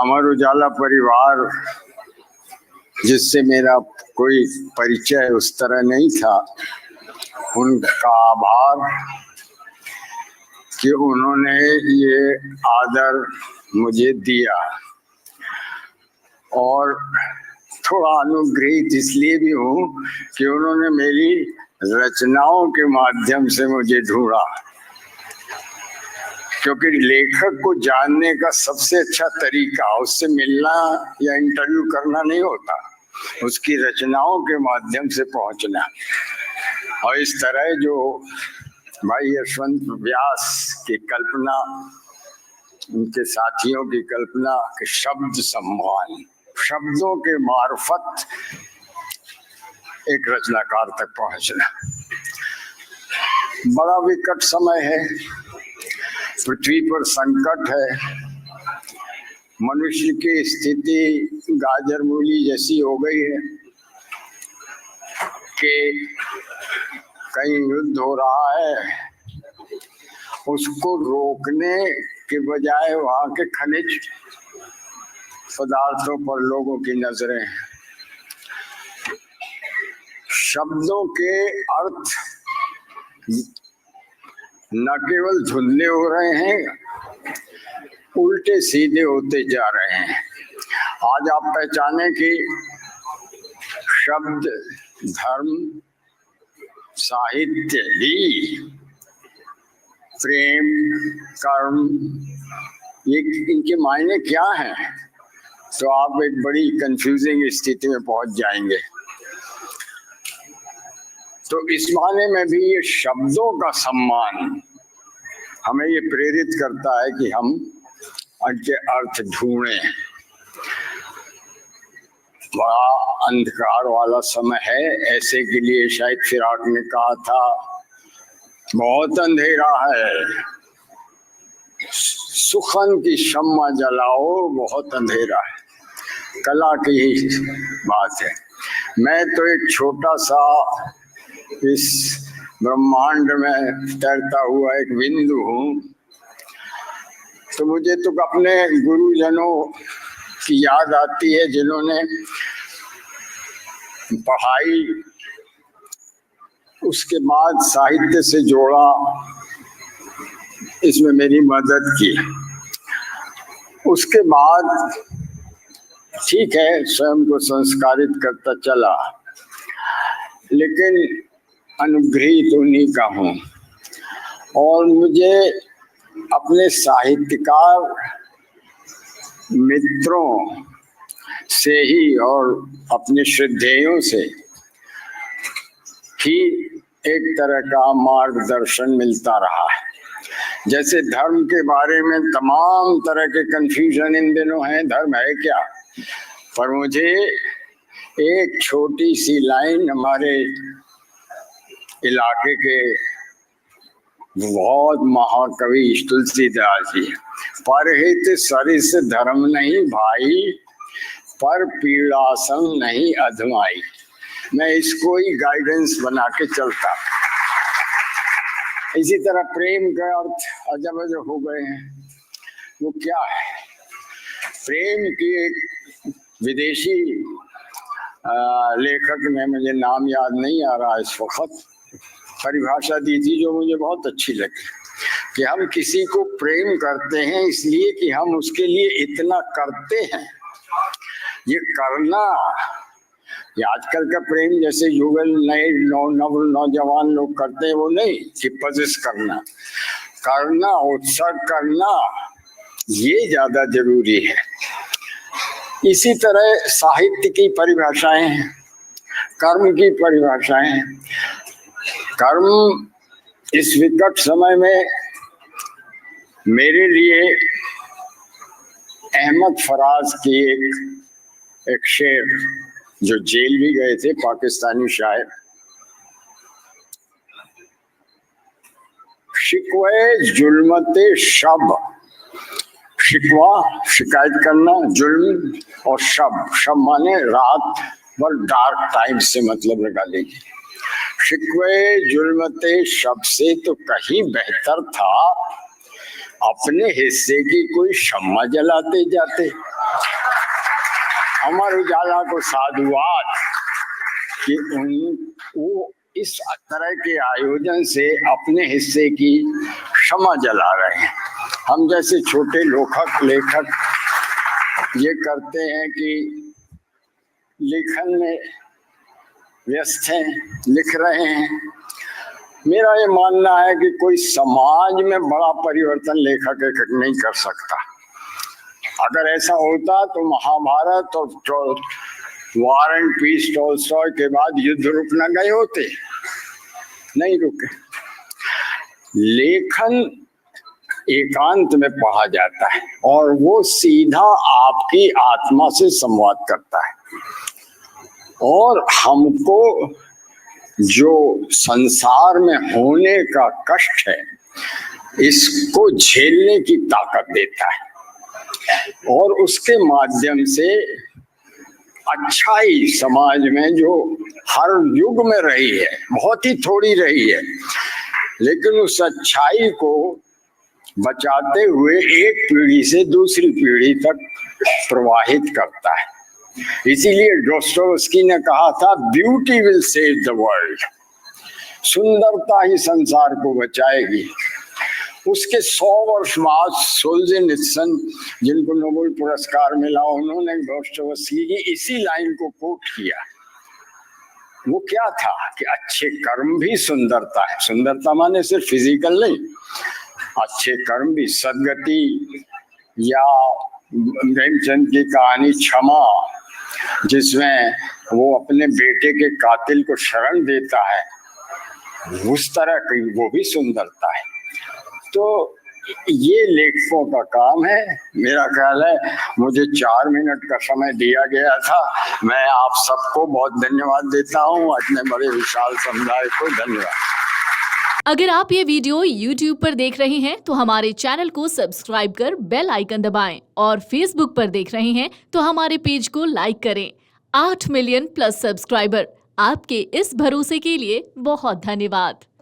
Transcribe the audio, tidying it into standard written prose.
अमर उजाला परिवार, जिससे मेरा कोई परिचय उस तरह नहीं था, उनका आभार कि उन्होंने ये आदर मुझे दिया। और थोड़ा अनुग्रहित इसलिए भी हूँ कि उन्होंने मेरी रचनाओं के माध्यम से मुझे ढूंढा, क्योंकि लेखक को जानने का सबसे अच्छा तरीका उससे मिलना या इंटरव्यू करना नहीं होता, उसकी रचनाओं के माध्यम से पहुंचना। और इस तरह जो भाई यशवंत व्यास की कल्पना, उनके साथियों की कल्पना के शब्द सम्मान, शब्दों के मार्फत एक रचनाकार तक पहुंचना। बड़ा विकट समय है, पृथ्वी पर संकट है, मनुष्य की स्थिति गाजर मूली जैसी हो गई है कि कहीं युद्ध हो रहा है, उसको रोकने के बजाय वहां के खनिज पदार्थों पर लोगों की नजरें। शब्दों के अर्थ न केवल धुंधले हो रहे हैं, उल्टे सीधे होते जा रहे हैं। आज आप पहचाने कि शब्द, धर्म, साहित्य ही, प्रेम, कर्म, ये इनके मायने क्या हैं, तो आप एक बड़ी कंफ्यूजिंग स्थिति में पहुंच जाएंगे। तो इस माने में भी ये शब्दों का सम्मान हमें ये प्रेरित करता है कि हम उनके अर्थ ढूंढें। बड़ा अंधकार वाला समय है, ऐसे के लिए शायद फिराक ने कहा था, बहुत अंधेरा है, सुखन की शम्मा जलाओ, बहुत अंधेरा है। कला की ही बात है। मैं तो एक छोटा सा इस ब्रह्मांड में तैरता हुआ एक बिंदु हूँ, तो मुझे तो अपने गुरुजनों की याद आती है जिन्होंने पढ़ाई उसके बाद साहित्य से जोड़ा, इसमें मेरी मदद की। उसके बाद ठीक है, स्वयं को संस्कारित करता चला, लेकिन अनुग्रहित उन्हीं का हूँ। और मुझे अपने साहित्यकार मित्रों से ही और अपने श्रद्धेयों से ही एक तरह का मार्गदर्शन मिलता रहा है। जैसे धर्म के बारे में तमाम तरह के कंफ्यूजन इन दिनों हैं, धर्म है क्या, पर मुझे एक छोटी सी लाइन हमारे इलाके के बहुत महाकवि तुलसीदास जी, परहित सरिस धर्म नहीं भाई, पर पीड़ासन नहीं अधमाई। मैं इसको ही गाइडेंस बना के चलता। इसी तरह प्रेम का अर्थ अजब अजब हो गए हैं। वो क्या है? प्रेम की एक विदेशी लेखक ने, मुझे नाम याद नहीं आ रहा इस वक्त, परिभाषा दी थी जो मुझे बहुत अच्छी लगी, कि हम किसी को प्रेम करते हैं इसलिए कि हम उसके लिए इतना करते हैं। ये करना, ये आजकल का प्रेम जैसे युगल नए नौजवान लोग करते हैं वो नहीं, कि पजिश करना, करना, उत्सर्ग करना, ये ज्यादा जरूरी है। इसी तरह साहित्य की परिभाषाएं हैं, कर्म की परिभाषाएं हैं। कर्म इस विकट समय में मेरे लिए अहमद फराज की एक शेर, जो जेल भी गए थे, पाकिस्तानी शायर, शिकवे जुल्मते शब, शिकवा शिकायत करना, जुल्म, और शब माने रात और डार्क टाइम से मतलब लगा लीजिए। शिकवे जुल्मते शब से तो कहीं बेहतर था अपने हिस्से की कोई शम्मा जलाते जाते। अमर उजाला को साधुवाद कि वो इस तरह के आयोजन से अपने हिस्से की क्षमा जला रहे हैं। हम जैसे छोटे लेखक ये करते हैं कि लेखन में व्यस्त हैं, लिख रहे हैं। मेरा ये मानना है कि कोई समाज में बड़ा परिवर्तन लेखक नहीं कर सकता। अगर ऐसा होता तो महाभारत और वॉर एंड पीस टॉलस्टॉय के बाद युद्ध रुक न गए होते, नहीं रुके। लेखन एकांत में पढ़ा जाता है और वो सीधा आपकी आत्मा से संवाद करता है, और हमको जो संसार में होने का कष्ट है इसको झेलने की ताकत देता है, और उसके माध्यम से अच्छाई समाज में जो हर युग में रही है, बहुत ही थोड़ी रही है, लेकिन उस अच्छाई को बचाते हुए एक पीढ़ी से दूसरी पीढ़ी तक प्रवाहित करता है। इसीलिए डोस्टोवस्की ने कहा था, beauty will save the world, सुंदरता ही संसार को बचाएगी। उसके 100 वर्ष बाद सोल्जेनित्सन, जिनको नोबेल पुरस्कार मिला, उन्होंने डोस्टोवस्की की इसी लाइन को कोट किया। वो क्या था कि अच्छे कर्म भी सुंदरता है। सुंदरता माने सिर्फ फिजिकल नहीं, अच्छे कर्म भी। सदगति या प्रेमचंद की कहानी क्षमा, जिसमें वो अपने बेटे के कातिल को शरण देता है, उस तरह की वो भी सुंदरता है। तो ये लेखकों का काम है। मेरा ख्याल है मुझे 4 मिनट का समय दिया गया था। मैं आप सबको बहुत धन्यवाद देता हूँ, इतने बड़े विशाल समुदाय को धन्यवाद। अगर आप ये वीडियो YouTube पर देख रहे हैं तो हमारे चैनल को सब्सक्राइब कर बेल आइकन दबाएं, और Facebook पर देख रहे हैं तो हमारे पेज को लाइक करें। 8 मिलियन प्लस सब्सक्राइबर, आपके इस भरोसे के लिए बहुत धन्यवाद।